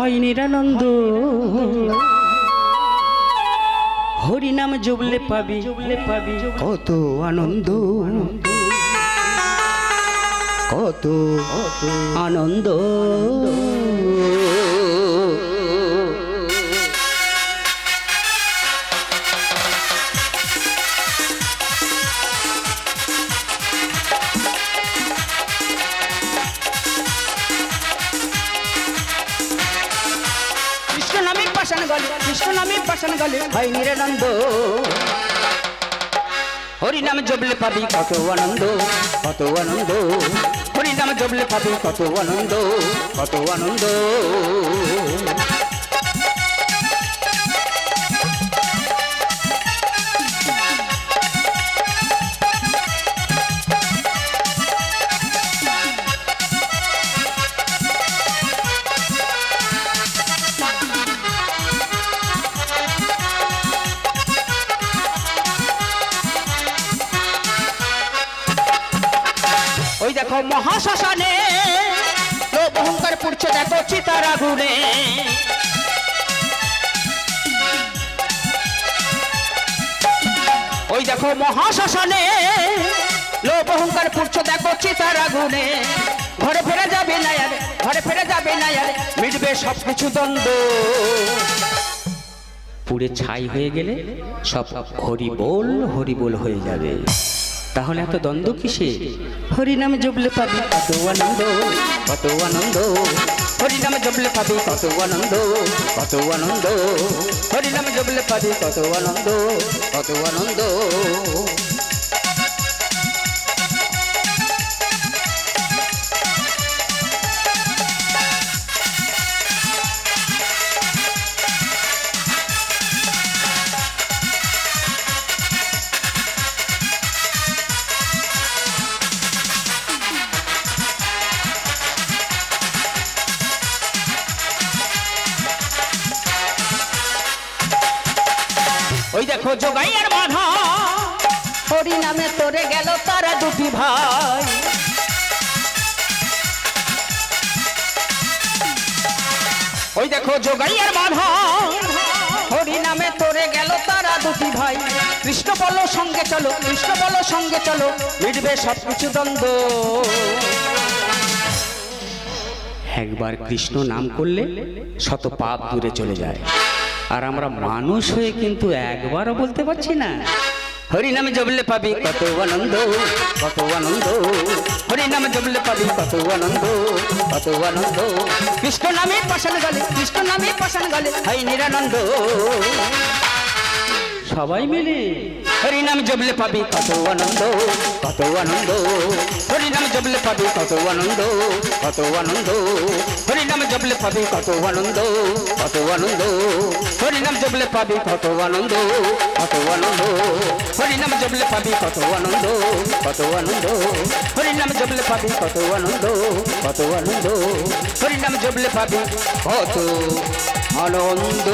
হয় নিরানন্দ। হরি নাম জপলে পাবি কত আনন্দ, কত আনন্দ। কৃষ্ণ নামে পাশান গলে হয় নিরানন্দ। হরি নাম জপলে পাবি কত আনন্দ, কত আনন্দ। হরি নাম জপলে পাবি কত আনন্দ, কত আনন্দ। ওই দেখো মহাশ্মশানে লোভ অহংকার পুড়ছে, দেখো চিতার আগুনে। ওই দেখো মহাশ্মশানে লোভ অহংকার পুড়ছে, দেখো চিতার আগুনে। ঘরে ফেরা যাবে না আরে, ঘরে ফেরা যাবে না আরে, মিটবে সব কিছু দ্বন্দ্ব। পুড়ে ছাই হয়ে গেলে সব হরি বল হয়ে যাবে। তাহলে এত দ্বন্দ্ব কিসে? হরি নামে জপলে পাবি কত আনন্দ, কত আনন্দ। হরি নামে জপলে পাবি কত আনন্দ, কত আনন্দ। হরি নামে জপলে পাবি কত আনন্দ, কত আনন্দ। ওই দেখো জগাই আর মাধা, হরি নামে তোরে গেল তারা দুটি ভাই। ওই দেখো জগাই আর মাধা, হরি নামে তোরে গেল তারা দুটি ভাই। কৃষ্ণ বলো সঙ্গে চলো, কৃষ্ণ বলো সঙ্গে চলো, মিটবে সব কিছু দ্বন্দ্ব। একবার কৃষ্ণ নাম করলে শত পাপ দূরে চলে যায়। আর আমরা মানুষ হয়ে কিন্তু একবারও বলতে পারছি না। হরি নামে জপলে পাবি কত আনন্দ, কত আনন্দ। হরি নামে জপলে পাবি কত আনন্দ, কত আনন্দ। কৃষ্ণ নামে পাশান গলে, কৃষ্ণ নামে পাশান গলে হয় নিরানন্দ। সবাই মিলে হরি নাম জপলে পাবি কত আনন্দ, কত আনন্দ। হরি নাম জপলে পাবি কত আনন্দ, কত আনন্দ। হরি নাম জপলে পাবি কত আনন্দ, কত আনন্দ। হরি নাম জপলে পাবি কত আনন্দ, কত আনন্দ। হরি নাম জপলে পাবি কত আনন্দ, কত আনন্দ। হরি নাম জপলে পাবি কত আনন্দ, কত আনন্দ। হরি নাম জপলে পাবি কত আনন্দ।